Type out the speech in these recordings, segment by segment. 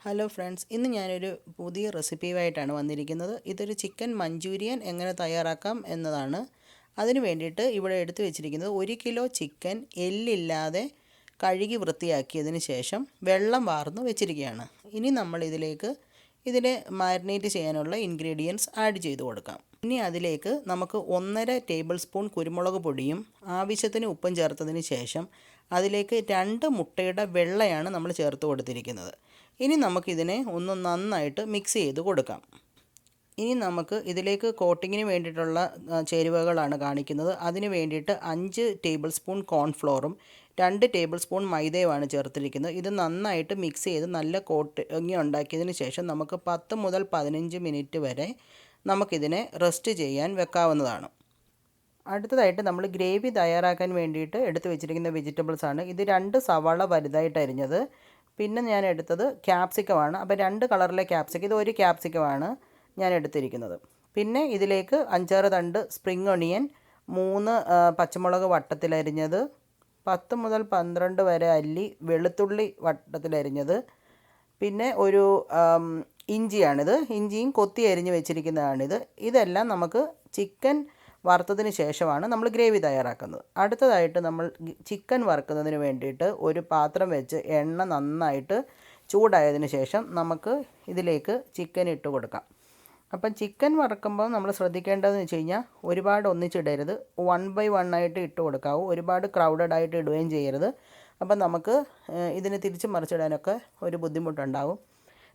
Hello friends, ഇന്ന് ഞാനൊരു പുതിയ റെസിപ്പിയുമായിട്ടാണ് വന്നിരിക്കുന്നത്. ഇതൊരു ചിക്കൻ മഞ്ചൂരിയൻ എങ്ങനെ തയ്യാറാക്കാം എന്നതാണ്. അതിന് വേണ്ടിയിട്ട് ഇവിടെ എടുത്തു വെച്ചിരിക്കുന്നത് 1 കിലോ ചിക്കൻ എല്ലില്ലാതെ കഴുകി വൃത്തിയാക്കിയതിന് ശേഷം വെള്ളം വാർന്ന് വെച്ചിരിക്കുകയാണ്. ഇനി നമ്മൾ ഇതിനെ മാരിനേറ്റ് ചെയ്യാനുള്ള ഇൻഗ്രീഡിയൻസ് ആഡ് ചെയ്ത് കൊടുക്കാം. ഇനി അതിലേക്ക് നമുക്ക് 1.5 ടേബിൾ സ്പൂൺ കുരുമുളക് പൊടിയും ആവശ്യത്തിന് ഉപ്പും ചേർത്തതിന് ശേഷം അതിലേക്ക് 2 മുട്ടയുടെ വെള്ളയാണ് നമ്മൾ ചേർത്ത് കൊടുത്തിരിക്കുന്നത്. ഇനി നമുക്കിതിനെ ഒന്ന് നന്നായിട്ട് മിക്സ് ചെയ്ത് കൊടുക്കാം. ഇനി നമുക്ക് ഇതിലേക്ക് കോട്ടിങ്ങിന് വേണ്ടിയിട്ടുള്ള ചേരുവകളാണ് കാണിക്കുന്നത്. അതിന് വേണ്ടിയിട്ട് 5 ടേബിൾ സ്പൂൺ കോൺഫ്ലോറും 2 ടേബിൾ സ്പൂൺ മൈദയുമാണ് ചേർത്തിരിക്കുന്നത്. ഇത് നന്നായിട്ട് മിക്സ് ചെയ്ത് നല്ല കോട്ടിങ് ഉണ്ടാക്കിയതിന് ശേഷം നമുക്ക് 10 മുതൽ 15 മിനിറ്റ് വരെ നമുക്കിതിനെ റെസ്റ്റ് ചെയ്യാൻ വെക്കാവുന്നതാണ്. അടുത്തതായിട്ട് നമ്മൾ ഗ്രേവി തയ്യാറാക്കാൻ വേണ്ടിയിട്ട് എടുത്ത് വെച്ചിരിക്കുന്ന വെജിറ്റബിൾസാണ്. ഇത് 2 സവാള വലുതായിട്ട് അരിഞ്ഞത്, പിന്നെ ഞാൻ എടുത്തത് ക്യാപ്സിക്കമാണ്. അപ്പോൾ 2 കളറിലെ ക്യാപ്സിക്കം, ഇത് 1 ക്യാപ്സിക്കമാണ് ഞാൻ എടുത്തിരിക്കുന്നത്. പിന്നെ ഇതിലേക്ക് 5-6 തണ്ട് സ്പ്രിംഗ് ഒണിയൻ, 3 പച്ചമുളക് വട്ടത്തിലരിഞ്ഞത്, 10 മുതൽ 12 വരെ അല്ലി വെളുത്തുള്ളി വട്ടത്തിലരിഞ്ഞത്, പിന്നെ ഒരു ഇഞ്ചിയാണിത്, ഇഞ്ചിയും കൊത്തി അരിഞ്ഞ് വെച്ചിരിക്കുന്നതാണിത്. ഇതെല്ലാം നമുക്ക് ചിക്കൻ വറുത്തതിന് ശേഷമാണ് നമ്മൾ ഗ്രേവി തയ്യാറാക്കുന്നത്. അടുത്തതായിട്ട് നമ്മൾ ചിക്കൻ വറുക്കുന്നതിന് വേണ്ടിയിട്ട് ഒരു പാത്രം വെച്ച് എണ്ണ നന്നായിട്ട് ചൂടായതിന് ശേഷം നമുക്ക് ഇതിലേക്ക് ചിക്കൻ ഇട്ട് കൊടുക്കാം. അപ്പം ചിക്കൻ വറുക്കുമ്പോൾ നമ്മൾ ശ്രദ്ധിക്കേണ്ടതെന്ന് വെച്ച് കഴിഞ്ഞാൽ ഒരുപാട് ഒന്നിച്ചിടരുത്, 1 by 1 ആയിട്ട് ഇട്ട് കൊടുക്കാവൂ. ഒരുപാട് ക്രൗഡഡ് ആയിട്ട് ഇടുകയും ചെയ്യരുത്. അപ്പം നമുക്ക് ഇതിന് തിരിച്ച് മറിച്ചിടാനൊക്കെ ഒരു ബുദ്ധിമുട്ടുണ്ടാവും.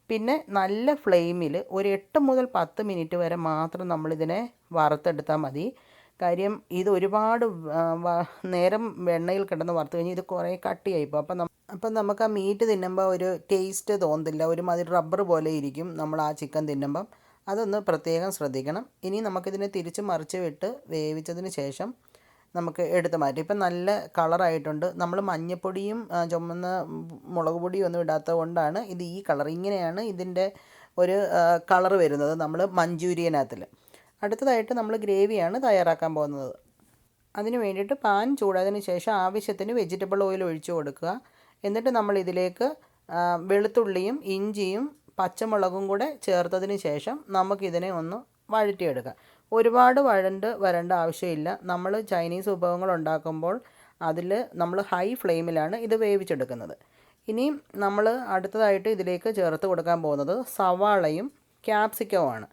പിന്നെ നല്ല ഫ്ലെയിമിൽ ഒരു 8 മുതൽ 10 മിനിറ്റ് വരെ മാത്രം നമ്മളിതിനെ വറുത്തെടുത്താൽ മതി. കാര്യം ഇത് ഒരുപാട് നേരം എണ്ണയിൽ കിടന്ന് വറുത്ത് കഴിഞ്ഞാൽ ഇത് കുറേ കട്ടിയായിപ്പോൾ. അപ്പം നമുക്ക് ആ മീറ്റ് തിന്നുമ്പോൾ ഒരു ടേസ്റ്റ് തോന്നില്ല, ഒരുമാതിരി റബ്ബർ പോലെ ഇരിക്കും നമ്മൾ ആ ചിക്കൻ തിന്നുമ്പം. അതൊന്ന് പ്രത്യേകം ശ്രദ്ധിക്കണം. ഇനി നമുക്കിതിനെ തിരിച്ച് മറിച്ച് വിട്ട് വേവിച്ചതിന് ശേഷം നമുക്ക് എടുത്ത് മാറ്റാം. ഇപ്പം നല്ല കളറായിട്ടുണ്ട്. നമ്മൾ മഞ്ഞൾപ്പൊടിയും ചുമന്ന മുളക് പൊടിയും ഒന്നും ഇടാത്തത് കൊണ്ടാണ് ഇത് ഈ കളർ. ഇങ്ങനെയാണ് ഇതിൻ്റെ ഒരു കളർ വരുന്നത് നമ്മൾ മഞ്ചൂരിയനകത്തിൽ. അടുത്തതായിട്ട് നമ്മൾ ഗ്രേവിയാണ് തയ്യാറാക്കാൻ പോകുന്നത്. അതിന് വേണ്ടിയിട്ട് പാൻ ചൂടായതിന് ശേഷം ആവശ്യത്തിന് വെജിറ്റബിൾ ഓയിൽ ഒഴിച്ചു കൊടുക്കുക. എന്നിട്ട് നമ്മൾ ഇതിലേക്ക് വെളുത്തുള്ളിയും ഇഞ്ചിയും പച്ചമുളകും കൂടെ ചേർത്തതിന് ശേഷം നമുക്കിതിനെ ഒന്ന് വഴറ്റിയെടുക്കാം. ഒരുപാട് വരേണ്ട ആവശ്യമില്ല. നമ്മൾ ചൈനീസ് വിഭവങ്ങൾ ഉണ്ടാക്കുമ്പോൾ അതിൽ നമ്മൾ ഹൈ ഫ്ലെയിമിലാണ് ഇത് വേവിച്ചെടുക്കുന്നത്. ഇനി നമ്മൾ അടുത്തതായിട്ട് ഇതിലേക്ക് ചേർത്ത് കൊടുക്കാൻ പോകുന്നത് സവാളയും ക്യാപ്സിക്കവുമാണ്.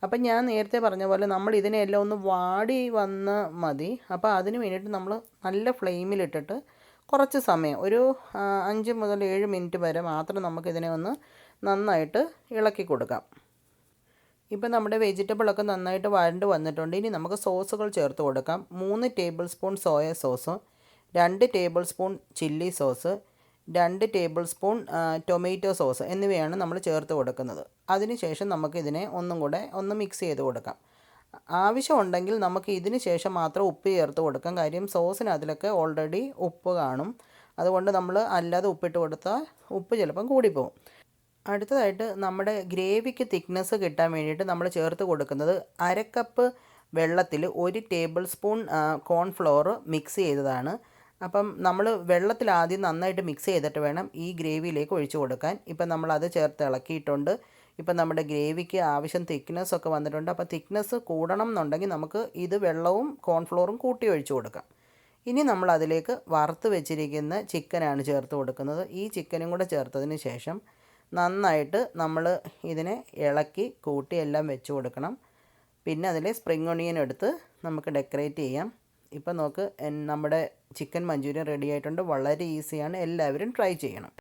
അപ്പം ഞാൻ നേരത്തെ പറഞ്ഞ പോലെ നമ്മൾ ഇതിനെല്ലാം ഒന്ന് വാടി വന്ന് മതി. അപ്പോൾ അതിന് വേണ്ടിയിട്ട് നമ്മൾ നല്ല ഫ്ലെയിമിലിട്ടിട്ട് കുറച്ച് സമയം, ഒരു 5 മുതൽ 7 മിനിറ്റ് വരെ മാത്രം നമുക്കിതിനെ ഒന്ന് നന്നായിട്ട് ഇളക്കി കൊടുക്കാം. ഇപ്പം നമ്മുടെ വെജിറ്റബിളൊക്കെ നന്നായിട്ട് വഴണ്ട് വന്നിട്ടുണ്ട്. ഇനി നമുക്ക് സോസുകൾ ചേർത്ത് കൊടുക്കാം. 3 table spoon soya sauce, 2 table spoon chilli sauce, 2 table spoon tomato sauce എന്നിവയാണ് നമ്മൾ ചേർത്ത് കൊടുക്കുന്നത്. അതിനുശേഷം നമുക്കിതിനെ ഒന്നും കൂടെ ഒന്ന് മിക്സ് ചെയ്ത് കൊടുക്കാം. ആവശ്യമുണ്ടെങ്കിൽ നമുക്ക് ഇതിന് ശേഷം മാത്രം ഉപ്പ് ചേർത്ത് കൊടുക്കാം. കാര്യം സോസിന് അതിലൊക്കെ ഓൾറെഡി ഉപ്പ് കാണും. അതുകൊണ്ട് നമ്മൾ അല്ലാതെ ഉപ്പിട്ട് കൊടുത്താൽ ഉപ്പ് ചിലപ്പം കൂടിപ്പോവും. അടുത്തതായിട്ട് നമ്മുടെ ഗ്രേവിക്ക് തിക്നെസ് കിട്ടാൻ വേണ്ടിയിട്ട് നമ്മൾ ചേർത്ത് കൊടുക്കുന്നത് 1/2 കപ്പ് വെള്ളത്തിൽ 1 ടേബിൾ സ്പൂൺ കോൺഫ്ലോർ മിക്സ് ചെയ്തതാണ്. അപ്പം നമ്മൾ വെള്ളത്തിൽ ആദ്യം നന്നായിട്ട് മിക്സ് ചെയ്തിട്ട് വേണം ഈ ഗ്രേവിയിലേക്ക് ഒഴിച്ചു കൊടുക്കാൻ. ഇപ്പം നമ്മളത് ചേർത്ത് ഇളക്കിയിട്ടുണ്ട്. ഇപ്പം നമ്മുടെ ഗ്രേവിക്ക് ആവശ്യം തിക്നെസ്സൊക്കെ വന്നിട്ടുണ്ട്. അപ്പോൾ തിക്നെസ് കൂടണം എന്നുണ്ടെങ്കിൽ നമുക്ക് ഇത് വെള്ളവും കോൺഫ്ലോറും കൂട്ടി ഒഴിച്ചു കൊടുക്കാം. ഇനി നമ്മൾ അതിലേക്ക് വറുത്ത് വെച്ചിരിക്കുന്ന ചിക്കനാണ് ചേർത്ത് കൊടുക്കുന്നത്. ഈ ചിക്കനും കൂടെ ചേർത്തതിന് ശേഷം നന്നായിട്ട് നമ്മൾ ഇതിനെ ഇളക്കി കൂട്ടി എല്ലാം വെച്ച് കൊടുക്കണം. പിന്നെ അതിൽ സ്പ്രിംഗ് ഒണിയൻ എടുത്ത് നമുക്ക് ഡെക്കറേറ്റ് ചെയ്യാം. ഇപ്പം നോക്ക്, നമ്മുടെ ചിക്കൻ മഞ്ചൂരിയൻ റെഡി ആയിട്ടുണ്ട്. വളരെ ഈസിയാണ്, എല്ലാവരും ട്രൈ ചെയ്യണം.